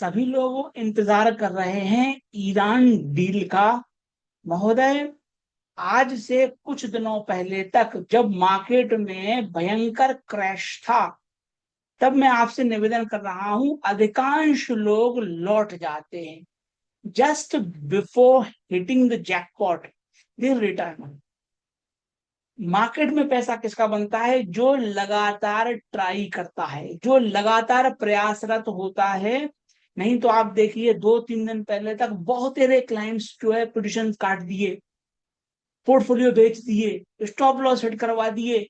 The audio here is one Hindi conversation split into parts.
सभी लोग इंतजार कर रहे हैं ईरान डील का। महोदय, आज से कुछ दिनों पहले तक जब मार्केट में भयंकर क्रैश था, तब मैं आपसे निवेदन कर रहा हूं, अधिकांश लोग लौट जाते हैं। Just before hitting the jackpot they return. Market में पैसा किसका बनता है? जो लगातार ट्राई करता है, जो लगातार प्रयासरत होता है। नहीं तो आप देखिए, 2-3 दिन पहले तक बहुत सारे क्लाइंट्स जो है पोजीशन काट दिए, पोर्टफोलियो बेच दिए, स्टॉप लॉस हिट करवा दिए।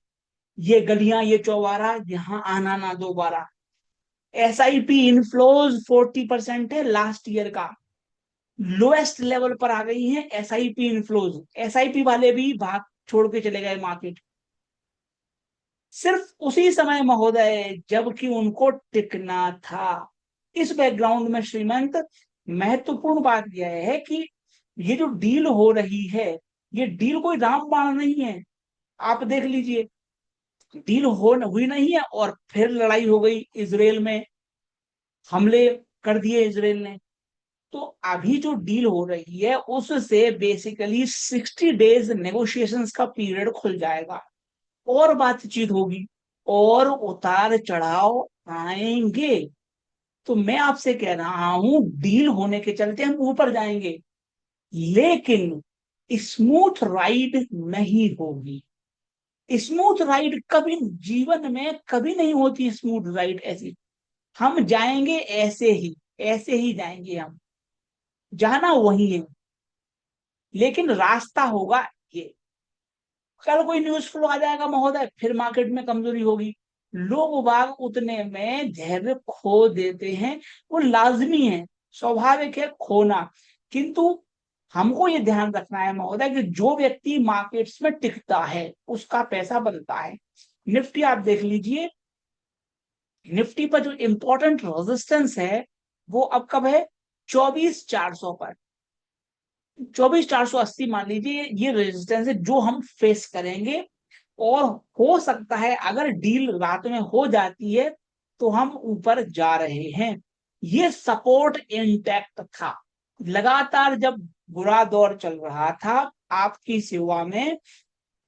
ये गलियां, ये चौबारा, यहाँ आना ना दोबारा। एसआईपी इनफ्लोज 40% है लास्ट ईयर का। लोएस्ट लेवल पर आ गई है एसआईपी इनफ्लोज। एसआईपी वाले भी भाग छोड़ के चले गए मार्केट, सिर्फ उसी समय महोदय जबकि उनको टिकना था। इस बैकग्राउंड में श्रीमंत, महत्वपूर्ण बात यह है कि ये जो डील हो रही है, ये डील कोई रामबाण नहीं है। आप देख लीजिए, डील हो हुई नहीं है और फिर लड़ाई हो गई इसराइल में, हमले कर दिए इसराइल ने। तो अभी जो डील हो रही है उससे बेसिकली 60 डेज नेगोशिएशंस का पीरियड खुल जाएगा, और बातचीत होगी, और उतार चढ़ाव आएंगे। तो मैं आपसे कह रहा हूं, डील होने के चलते हम ऊपर जाएंगे, लेकिन स्मूथ राइड नहीं होगी। स्मूथ राइड कभी जीवन में कभी नहीं होती, स्मूथ राइड ऐसी। हम जाएंगे ऐसे ही, ऐसे ही जाएंगे हम। जाना वही है, लेकिन रास्ता होगा ये। कल कोई न्यूज फ्लो आ जाएगा महोदय, फिर मार्केट में कमजोरी होगी। लोग बाग उतने में धैर्य खो देते हैं। वो लाजमी है, स्वाभाविक है खोना। किंतु हमको ये ध्यान रखना है महोदय कि जो व्यक्ति मार्केट्स में टिकता है उसका पैसा बनता है। निफ्टी आप देख लीजिए, निफ्टी पर जो इंपॉर्टेंट रेजिस्टेंस है वो अब कब है? 24,400 पर। 24,480 मान लीजिए, ये रेजिस्टेंस है जो हम फेस करेंगे। और हो सकता है अगर डील रात में हो जाती है तो हम ऊपर जा रहे हैं। ये सपोर्ट इंटैक्ट था लगातार जब बुरा दौर चल रहा था। आपकी सेवा में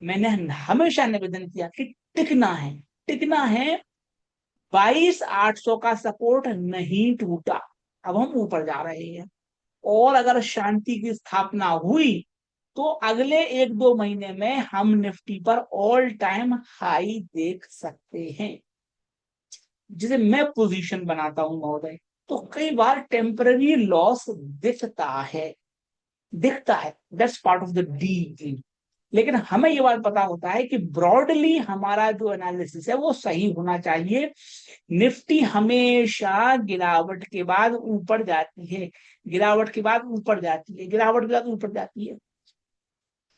मैंने हमेशा निवेदन किया कि टिकना है, टिकना है। 22,800 का सपोर्ट नहीं टूटा, अब हम ऊपर जा रहे हैं। और अगर शांति की स्थापना हुई तो अगले 1-2 महीने में हम निफ्टी पर ऑल टाइम हाई देख सकते हैं, जिसे मैं पोजीशन बनाता हूं महोदय। तो कई बार टेम्पररी लॉस दिखता है, दिखता है, that's part of the deal. लेकिन हमें ये बात पता होता है कि ब्रॉडली हमारा जो एनालिसिस है वो सही होना चाहिए। निफ्टी हमेशा गिरावट के बाद ऊपर जाती है, गिरावट के बाद ऊपर जाती है, गिरावट के बाद ऊपर जाती है।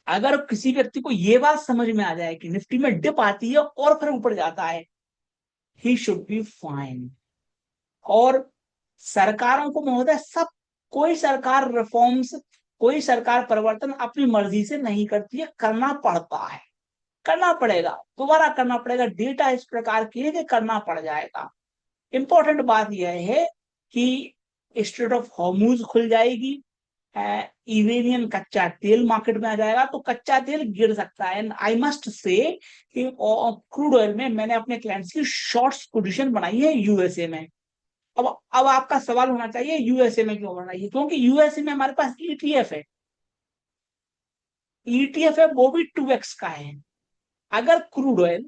अगर किसी व्यक्ति को ये बात समझ में आ जाए कि निफ्टी में डिप आती है और फिर ऊपर जाता है, ही शुड बी फाइन। और सरकारों को महोदय, सब, कोई सरकार रिफॉर्म्स, कोई सरकार परिवर्तन अपनी मर्जी से नहीं करती है, करना पड़ता है, करना पड़ेगा, दोबारा करना पड़ेगा। डेटा इस प्रकार की है कि करना पड़ जाएगा। इंपॉर्टेंट बात यह है कि स्ट्रेट ऑफ हॉर्मुज खुल जाएगी, इरेनियन कच्चा तेल मार्केट में आ जाएगा, तो कच्चा तेल गिर सकता है। आई मस्ट से कि क्रूड ऑयल में मैंने अपने क्लाइंट्स की शॉर्ट्स पोजीशन बनाई है यूएसए में। अब आपका सवाल होना चाहिए यूएसए में क्यों बनाई है? क्योंकि यूएसए में हमारे पास ईटीएफ है। ईटीएफ है वो भी 2x का है। अगर क्रूड ऑयल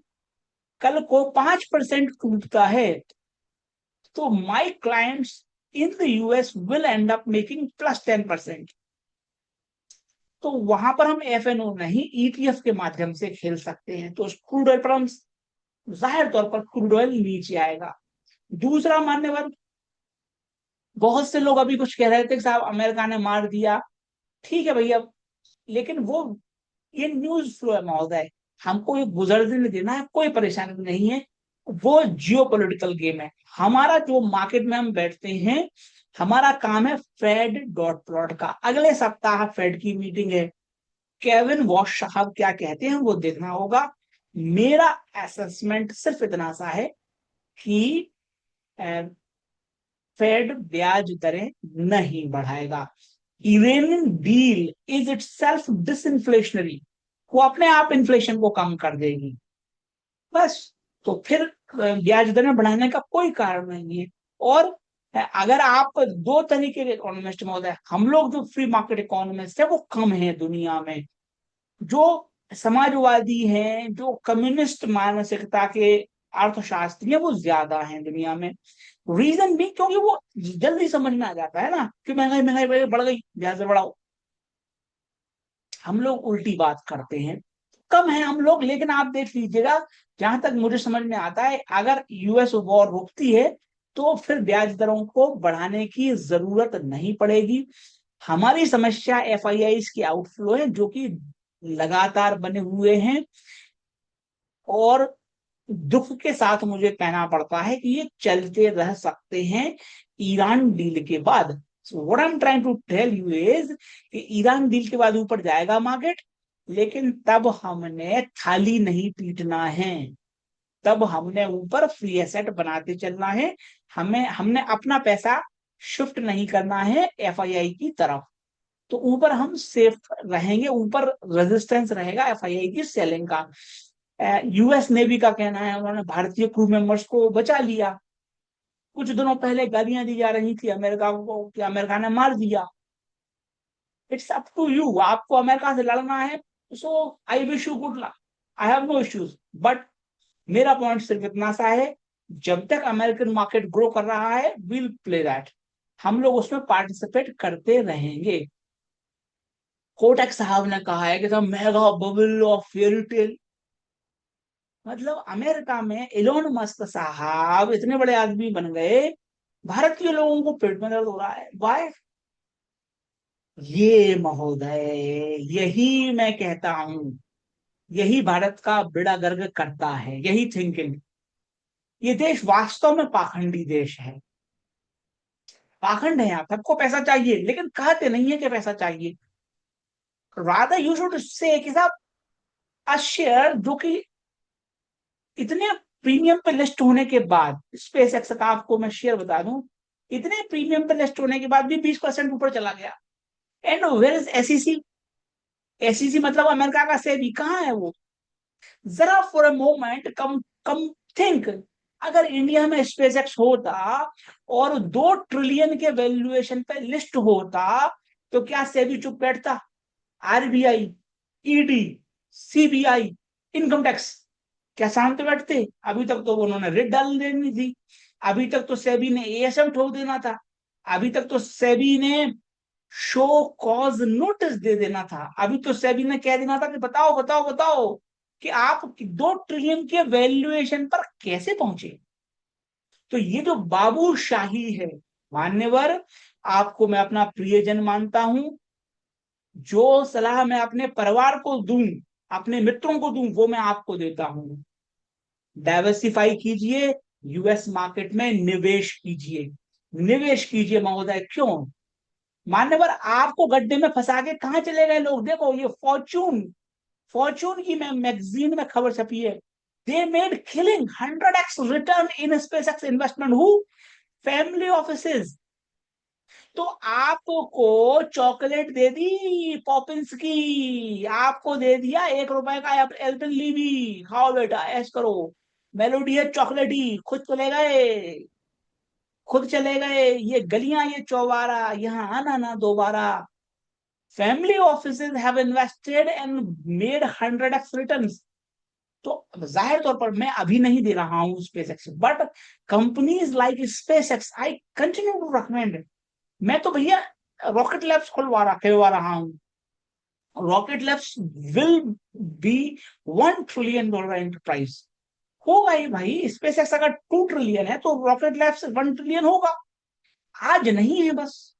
कल को 5% टूटता है तो my clients in the US will and up making +10%। तो वहां पर हम एफएनओ नहीं, ईटीएफ के माध्यम से खेल सकते हैं। तो क्रूड ऑयल पर हम, जाहिर तौर पर क्रूड ऑयल नीचे आएगा। दूसरा मान्यवर, बहुत से लोग अभी कुछ कह रहे थे कि साहब अमेरिका ने मार दिया। ठीक है भैया, लेकिन वो, ये न्यूज फ्लो है महोदय, हमको ये गुजरने देना है, कोई परेशानी नहीं है। वो जियो पॉलिटिकल गेम है। हमारा जो मार्केट में हम बैठते हैं, हमारा काम है फेड डॉट प्लॉट का। अगले सप्ताह फेड की मीटिंग है, केविन वॉश साहब क्या कहते हैं वो देखना होगा। मेरा असेसमेंट सिर्फ इतना सा है कि फेड ब्याज दरें नहीं बढ़ाएगा। Iranian deal is itself disinflationary, वो अपने आप इन्फ्लेशन को कम कर देगी बस। तो फिर ब्याज दरें बढ़ाने का कोई कारण नहीं है। और अगर आप दो तरीके के इकोनॉमिस्ट में होता है, हम लोग जो फ्री मार्केट इकोनॉमिस्ट है वो कम है दुनिया में। जो समाजवादी हैं, जो कम्युनिस्ट मानसिकता के अर्थशास्त्री है, वो ज्यादा हैं दुनिया में। रीजन भी क्योंकि वो जल्दी समझ में आ जाता है ना कि महंगाई महंगाई बढ़ गई, ब्याज दर बढ़ाओ। हम लोग उल्टी बात करते हैं। कम है हम लोग, लेकिन आप देख लीजिएगा, जहां तक मुझे समझ में आता है, अगर यूएस वॉर रुकती है तो फिर ब्याज दरों को बढ़ाने की जरूरत नहीं पड़ेगी। हमारी समस्या एफआईआई की आउटफ्लो है, जो कि लगातार बने हुए हैं। और दुख के साथ मुझे कहना पड़ता है कि ये चलते रह सकते हैं ईरान डील के बाद। So what I am trying to tell you is कि ईरान डील के बाद ऊपर जाएगा मार्केट, लेकिन तब हमने थाली नहीं पीटना है। तब हमने ऊपर फ्री एसेट बनाते चलना है। हमने अपना पैसा शिफ्ट नहीं करना है एफआईआई की तरफ। तो ऊपर हम सेफ रहेंगे, ऊपर रेजिस्टेंस रहेगा एफआईआई की सेलिंग का। यूएस नेवी का कहना है उन्होंने भारतीय क्रू मेंबर्स को बचा लिया। कुछ दिनों पहले गालियां दी जा रही थी अमेरिका को कि अमेरिका ने मार दिया। इट्स अप टू यू, आपको अमेरिका से लड़ना है, so I wish you good luck, I have no issues. But मेरा पॉइंट सिर्फ इतना सा है, जब तक अमेरिकन मार्केट ग्रो कर रहा है विल प्ले दैट, हम लोग उसमें पार्टिसिपेट करते रहेंगे। कोटक साहब ने कहा है कि mega bubble of fairy tale. मतलब अमेरिका में इलोन मस्क साहब इतने बड़े आदमी बन गए, भारतीय लोगों को पेट में दर्द हो रहा है। वाई? ये महोदय, यही मैं कहता हूं, यही भारत का बेड़ा गर्क करता है, यही थिंकिंग। ये देश वास्तव में पाखंडी देश है। पाखंड है, यहाँ सबको पैसा चाहिए, लेकिन कहते नहीं है कि पैसा चाहिए। रादर यू शुड से कि साहब अ शेयर जो कि इतने प्रीमियम पे लिस्ट होने के बाद, स्पेस एक्स का आपको मैं शेयर बता दूं, इतने प्रीमियम पे लिस्ट होने के बाद भी 20% ऊपर चला गया। And where is SEC? SEC मतलब अमेरिका का सेबी, कहाँ है वो? जरा for a moment come come think, अगर इंडिया में स्पेस एक्स होता और 2 ट्रिलियन के वैल्यूएशन पे लिस्ट होता, तो क्या सेबी चुप बैठता? RBI, ED, CBI, income tax क्या शांत बैठते? अभी तक तो उन्होंने रेड डाल देनी थी। अभी तक तो सेबी ने एएसएम ठोक देना था। अभी तक तो सेबी ने शो कॉज नोटिस दे देना था। अभी तो सेबी ने कह देना था कि बताओ बताओ बताओ कि आप 2 ट्रिलियन के वैल्यूएशन पर कैसे पहुंचे। तो ये जो बाबूशाही है, मान्यवर, आपको मैं अपना प्रियजन मानता हूं। जो सलाह मैं अपने परिवार को दूं, अपने मित्रों को दूं, वो मैं आपको देता हूं। डाइवर्सिफाई कीजिए, यूएस मार्केट में निवेश कीजिए, निवेश कीजिए महोदय। क्यों? मान्यवर, आपको गड्ढे में फंसा के कहां चले गए लोग? देखो ये फॉर्चून, फॉर्चून की मैं मैगजीन में खबर छपी है, they made killing 100x return in SpaceX investment. Who? Family offices. तो आपको चॉकलेट दे दी पॉपिंस की, आपको दे दिया 1 रुपए का एल्पन लीबी, खाओ बेटा ऐश करो। मेलोडी है चॉकलेट ही, खुद चले गए, खुद चले गए। ये गलियां, ये चौबारा, यहाँ आना ना दोबारा। Family offices have invested and made 100x returns. तो जाहिर तौर पर मैं अभी नहीं दे रहा हूं SpaceX, but companies like SpaceX I continue to recommend. मैं तो भैया रॉकेट लैब्स खुलवा रहा हूं। Rocket Labs will be $1 trillion enterprise. होगा ही भाई, स्पेस एक्स अगर 2 ट्रिलियन है तो रॉकेट लैब्स 1 ट्रिलियन होगा। आज नहीं है बस,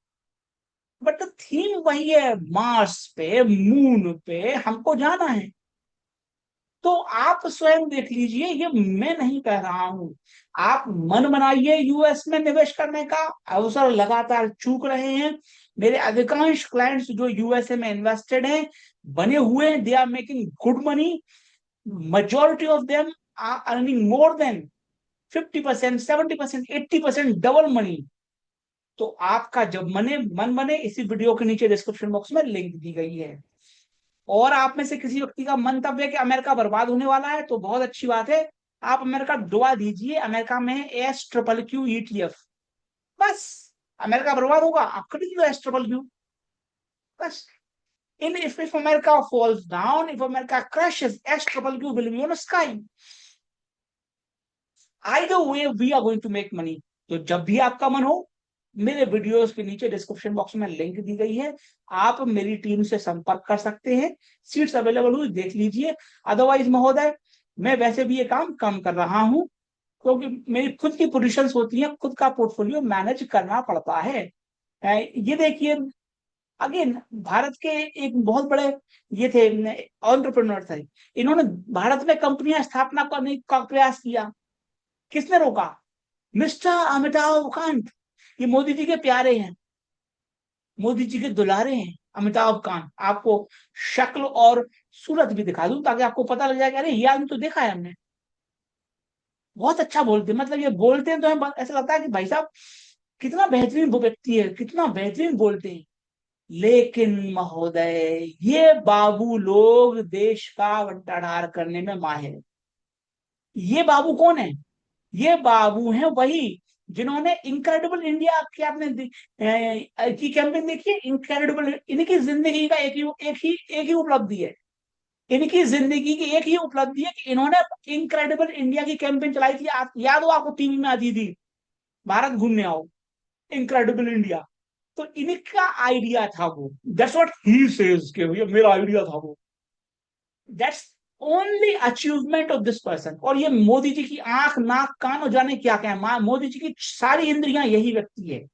बट थीम वही है, मार्स पे मून पे हमको जाना है। तो आप स्वयं देख लीजिए, ये मैं नहीं कह रहा हूं। आप मन बनाइए यूएस में निवेश करने का, अवसर लगातार चूक रहे हैं। मेरे अधिकांश क्लाइंट्स जो यूएसए में इन्वेस्टेड हैं, बने हुए हैं, they are making good money. majority of them are earning more than 50%, 70%, 80% double money. तो आपका जब मन बने, इसी वीडियो के नीचे डिस्क्रिप्शन बॉक्स में लिंक दी गई है। और आप में से किसी व्यक्ति का मंतव्य है कि अमेरिका बर्बाद होने वाला है, तो बहुत अच्छी बात है, आप अमेरिका दुआ दीजिए, अमेरिका में SQQETF, बस अमेरिका बर्बाद होगा, आप खरीद लो SQQ, बस। In if America falls down, if America crashes, SQQ will be on the sky. Either way, we are going to make money. तो जब भी आपका मन हो, मेरे वीडियोस के नीचे डिस्क्रिप्शन बॉक्स में लिंक दी गई है, आप मेरी टीम से संपर्क कर सकते हैं, सीट्स अवेलेबल हुई देख लीजिए। अदरवाइज महोदय, मैं वैसे भी ये काम कम कर रहा हूं, क्योंकि मेरी खुद की पोजीशंस होती हैं, खुद का पोर्टफोलियो मैनेज करना पड़ता है। ये देखिए, अगेन भारत के एक बहुत बड़े ये थे एंटरप्रेन्योर थे, इन्होंने भारत में कंपनियां स्थापना करने का प्रयास किया, किसने रोका? मिस्टर अमिताभ कांत। ये मोदी जी के प्यारे हैं, मोदी जी के दुलारे हैं अमिताभ कांत। आपको शक्ल और सूरत भी दिखा दूं ताकि आपको पता लग जाए कि अरे ये आदमी तो देखा है हमने, बहुत अच्छा बोलते हैं, मतलब ये बोलते हैं तो हमें ऐसा लगता है कि भाई साहब कितना बेहतरीन वो व्यक्ति है, कितना बेहतरीन बोलते हैं। लेकिन महोदय, ये बाबू लोग देश का बंटाढार करने में माहिर है। ये बाबू कौन है? ये बाबू हैं वही जिन्होंने इनक्रेडिबल इंडिया की, आपने की कैंपेन देखी है, इनक्रेडिबल। इनकी जिंदगी का एक ही उपलब्धि है, इनकी जिंदगी की एक ही उपलब्धि है कि इन्होंने इनक्रेडिबल इंडिया की कैंपेन चलाई थी। आप याद हो, आपको टीवी में आती थी, भारत घूमने आओ, इनक्रेडिबल इंडिया। तो इनका आइडिया था वो, दैट्स व्हाट ही सेज के भैया मेरा आइडिया था वो, that's only achievement of this person. और ये मोदी जी की आंख नाक कान और जाने क्या क्या है, मोदी जी की सारी इंद्रियां यही व्यक्ति है।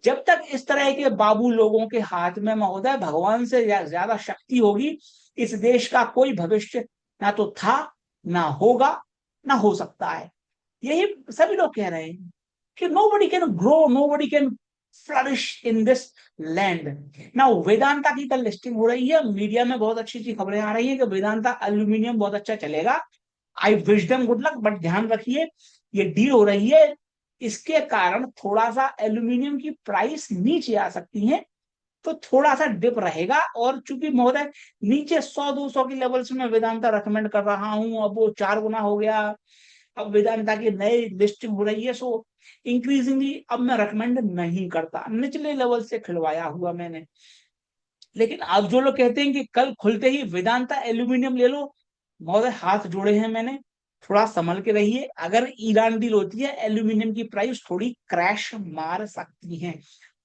जब तक इस तरह के बाबू लोगों के हाथ में महोदय भगवान से ज्यादा शक्ति होगी, इस देश का कोई भविष्य ना तो था, ना होगा, ना हो सकता है। यही सभी लोग कह रहे हैं कि nobody can grow, nobody can flourish in this land। ना वेदांता की कल लिस्टिंग हो रही है, मीडिया में बहुत अच्छी अच्छी खबरें आ रही है कि वेदांता एल्यूमिनियम बहुत अच्छा चलेगा। आई wish them good luck, but ध्यान रखिए, ये डील हो रही है, इसके कारण थोड़ा सा एल्यूमिनियम की प्राइस नीचे आ सकती है, तो थोड़ा सा डिप रहेगा। और चूंकि महोदय नीचे 100-200 की लेवल्स में वेदांता रेकमेंड कर रहा हूं, अब वो 4 गुना हो गया, अब वेदांता की नई लिस्टिंग हो रही है, सो इंक्रीजिंगली अब मैं रेकमेंड नहीं करता, निचले लेवल से खिलवाया हुआ मैंने। लेकिन अब जो लोग कहते हैं कि कल खुलते ही वेदांता एल्यूमिनियम ले लो, महोदय हाथ जोड़े हैं मैंने, थोड़ा संभल के रहिए। अगर ईरान डील होती है, एल्यूमिनियम की प्राइस थोड़ी क्रैश मार सकती है,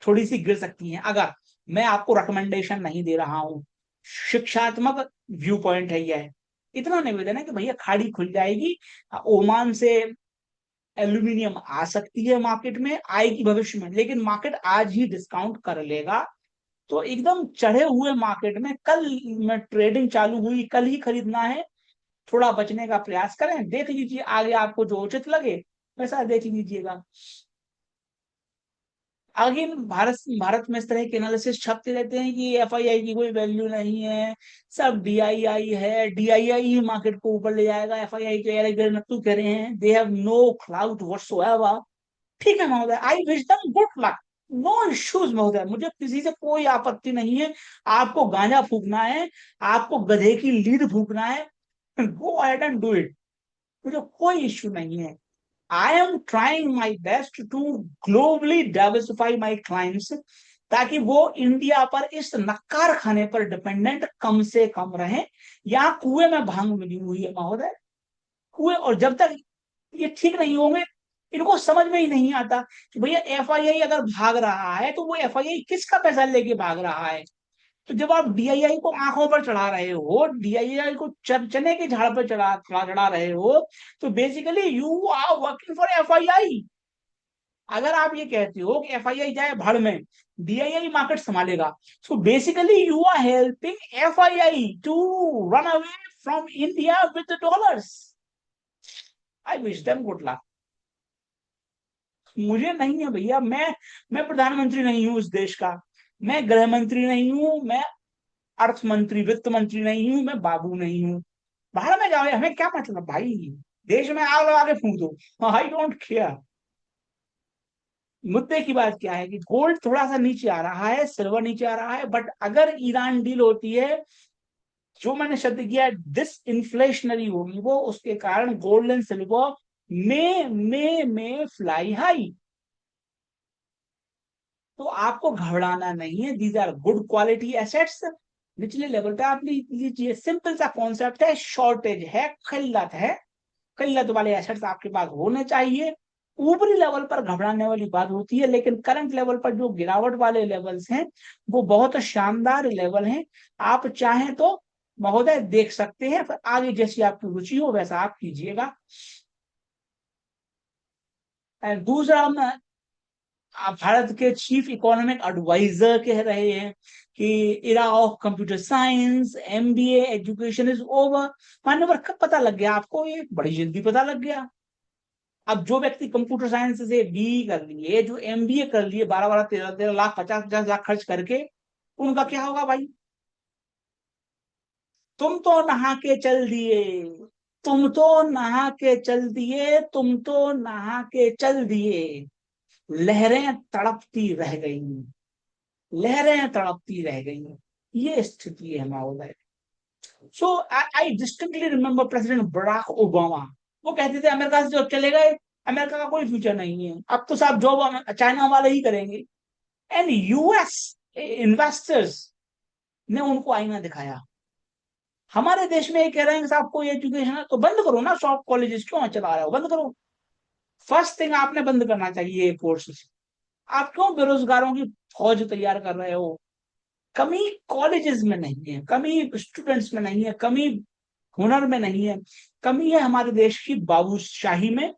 थोड़ी सी गिर सकती है। अगर मैं आपको रिकमेंडेशन नहीं दे रहा हूं, शिक्षात्मक व्यू पॉइंट है यह। इतना निवेदन है कि भैया खाड़ी खुल जाएगी, ओमान से एल्यूमिनियम आ सकती है, मार्केट में आएगी भविष्य में, लेकिन मार्केट आज ही डिस्काउंट कर लेगा। तो एकदम चढ़े हुए मार्केट में कल में ट्रेडिंग चालू हुई, कल ही खरीदना है, थोड़ा बचने का प्रयास करें, देख लीजिए आगे आपको जो उचित लगे वैसा देख लीजिएगा। आगे भारत भारत में इस तरह के एनालिसिस छपते रहते हैं कि एफआईआई की कोई वैल्यू नहीं है, सब डीआईआई है, डीआईआई ही मार्केट को ऊपर ले जाएगा। एफआईआई के नत्तू कह रहे हैं they have no clout whatsoever. ठीक है महोदय, I wish them good luck, no issues महोदय, मुझे किसी से कोई आपत्ति नहीं है। आपको गांजा फूकना है, आपको गधे की लीड फूकना है, go ahead and do it, मुझे कोई इश्यू नहीं है। I am trying my best to globally diversify my clients, ताकि वो इंडिया पर इस नक्कार खाने पर डिपेंडेंट कम से कम रहे। यहाँ कुएं में भांग मिली हुई है महोदय, कुएं। और जब तक ये ठीक नहीं होंगे, इनको समझ में ही नहीं आता कि भैया एफआईआई अगर भाग रहा है तो वो एफआईआई किसका पैसा लेके भाग रहा है। तो जब आप डीआईआई को आंखों पर चढ़ा रहे हो, डीआईआई को चने के झाड़ पर चढ़ा चढ़ा रहे हो, तो basically you are working for FII. अगर आप ये कहते हो कि एफआईआई जाए भाड़ में, डीआईआई मार्केट संभालेगा, so basically you are helping FII to run away from India with dollars. I wish them good luck. मुझे नहीं है भैया, मैं प्रधानमंत्री नहीं हूं इस देश का, मैं गृह मंत्री नहीं हूं, मैं अर्थ मंत्री वित्त मंत्री नहीं हूं, मैं बाबू नहीं हूं। बाहर में जाओ, हमें क्या मतलब भाई, देश में आग लगा के फूक दो, आई डोंट केयर। मुद्दे की बात क्या है कि गोल्ड थोड़ा सा नीचे आ रहा है, सिल्वर नीचे आ रहा है, बट अगर ईरान डील होती है, जो मैंने शब्द किया डिस इन्फ्लेशनरी होगी वो, उसके कारण गोल्ड एंड सिल्वर में फ्लाई हाई। तो आपको घबराना नहीं है, these are good quality assets. निचले लेवल पे आप लीजिए, सिंपल सा कॉन्सेप्ट है, शॉर्टेज है, किल्लत है, किल्लत वाले एसेट्स आपके पास होने चाहिए। ऊपरी लेवल पर घबराने वाली बात होती है, लेकिन करंट लेवल पर जो गिरावट वाले लेवल्स हैं वो बहुत शानदार लेवल हैं। आप चाहें तो महोदय देख सकते हैं, फिर आगे जैसी आपकी रुचि हो वैसा आप कीजिएगा। दूसरा, आप भारत के चीफ इकोनॉमिक एडवाइजर कह रहे हैं कि era of computer science MBA education is over. मान्यवर कब पता लग गया आपको? ये बड़ी जल्दी पता लग गया। अब जो व्यक्ति कंप्यूटर साइंस से बी कर लिए, जो एमबीए कर लिए 12 12 13 13 लाख 50 50 लाख खर्च करके, उनका क्या होगा भाई? तुम तो नहा के चल दिए, तुम तो नहा के चल दिए, तुम तो नहा के चल दिए, लहरें तड़पती रह गई, लहरें तड़पती रह गई। ये स्थिति है महोदय। So I distinctly remember president Barack Obama, वो कहते थे अमेरिका से जो चले गए, अमेरिका का कोई फ्यूचर नहीं है, अब तो साहब जॉब चाइना वाले ही करेंगे। एंड यूएस इन्वेस्टर्स ने उनको आईना दिखाया। हमारे देश में ये कह रहे हैं कि साहब कोई एजुकेशन है तो बंद करो ना, शॉप कॉलेजेस क्यों चला रहे हो, बंद करो। फर्स्ट थिंग आपने बंद करना चाहिए ये कोर्सेज। आप क्यों बेरोजगारों की फौज तैयार कर रहे हो? कमी कॉलेजेस में नहीं है, कमी स्टूडेंट्स में नहीं है, कमी हुनर में नहीं है, कमी है हमारे देश की बाबूशाही में।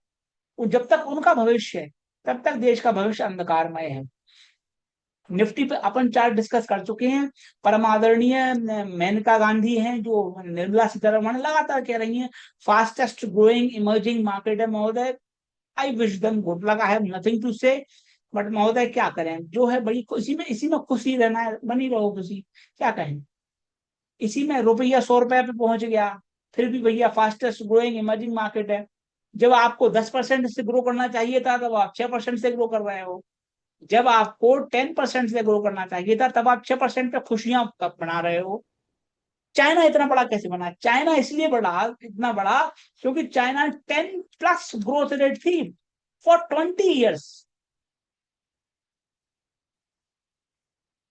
और जब तक उनका भविष्य है तब तक देश का भविष्य अंधकारमय है। निफ्टी पे अपन चार्ट डिस्कस कर चुके हैं। परम आदरणीय मेनका गांधी हैं जो निर्मला सीतारमण लगातार कह रही हैं फास्टेस्ट ग्रोइंग इमर्जिंग मार्केट है महोदय। I wish them good luck, I have nothing to say. But महोदय क्या करें, जो है बड़ी इसी में खुशी रहना है, बनी रहो खुशी, क्या कहें। इसी में रुपया 100 रुपए पे पहुंच गया, फिर भी भैया फास्टेस्ट ग्रोइंग इमर्जिंग मार्केट है। जब आपको 10% से ग्रो करना चाहिए था तब आप 6% से ग्रो कर रहे हो। जब आपको 10% से ग्रो करना चाहिए था तब आप 6% पे खुशियां बना रहे हो। चाइना इतना बड़ा कैसे बना? चाइना इसलिए बड़ा, इतना बड़ा, क्योंकि चाइना 10+ ग्रोथ रेट थी फॉर 20 ईयर्स।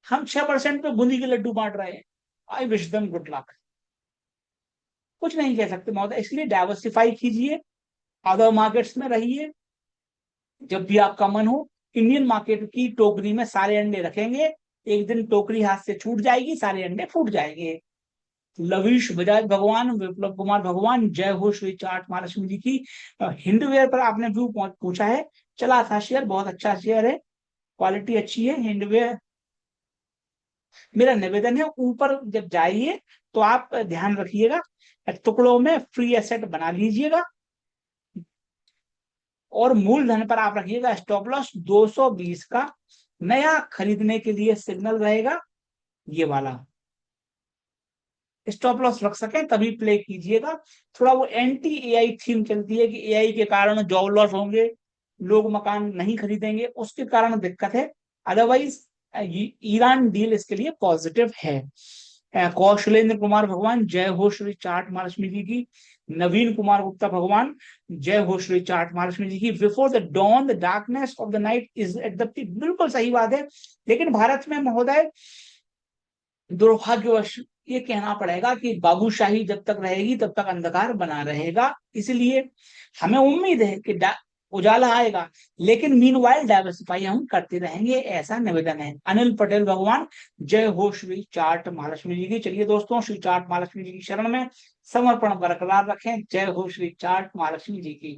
हम 6% पे बूंदी के लड्डू बांट रहे हैं। आई विश देम गुड लक। कुछ नहीं कह सकते महोदय, इसलिए डाइवर्सिफाई कीजिए, अदर मार्केट्स में रहिए। जब भी आपका मन हो इंडियन मार्केट की टोकरी में सारे अंडे रखेंगे, एक दिन टोकरी हाथ से छूट जाएगी, सारे अंडे फूट जाएंगे। लवीश बजाज भगवान, विप्लव कुमार भगवान, जय हो श्री चाट महालक्ष्मी जी की। हिंडवेयर पर आपने व्यू पूछा है, चला था शेयर, बहुत अच्छा शेयर है, क्वालिटी अच्छी है हिंडवेयर। मेरा निवेदन है ऊपर जब जाइए तो आप ध्यान रखिएगा, टुकड़ों में फ्री एसेट बना लीजिएगा, और मूलधन पर आप रखिएगा स्टॉप लॉस 220 का। नया खरीदने के लिए सिग्नल रहेगा ये वाला, स्टॉप लॉस रख सकें तभी प्ले कीजिएगा। थोड़ा वो एंटी एआई थीम चलती है कि एआई के कारण जॉब लॉस होंगे, लोग मकान नहीं खरीदेंगे, उसके कारण दिक्कत है। अदरवाइज ईरान डील इसके लिए पॉजिटिव है। कौशलेंद्र कुमार भगवान, जय हो श्री चाट महालक्ष्मी जी की। नवीन कुमार गुप्ता भगवान, जय हो श्री चाट महालक्ष्मी जी की। Before the dawn the darkness of the night is at the peak, बिल्कुल सही बात है। लेकिन भारत में महोदय दुर्भाग्यवश ये कहना पड़ेगा कि बाबूशाही जब तक रहेगी तब तक अंधकार बना रहेगा। इसलिए हमें उम्मीद है कि उजाला आएगा, लेकिन मीनवाइल डाइवर्सिफाई हम करते रहेंगे, ऐसा निवेदन है। अनिल पटेल भगवान, जय हो श्री चाट महालक्ष्मी जी की। चलिए दोस्तों, श्री चाट महालक्ष्मी जी की शरण में समर्पण बरकरार रखें। जय हो श्री चाट महालक्ष्मी जी की।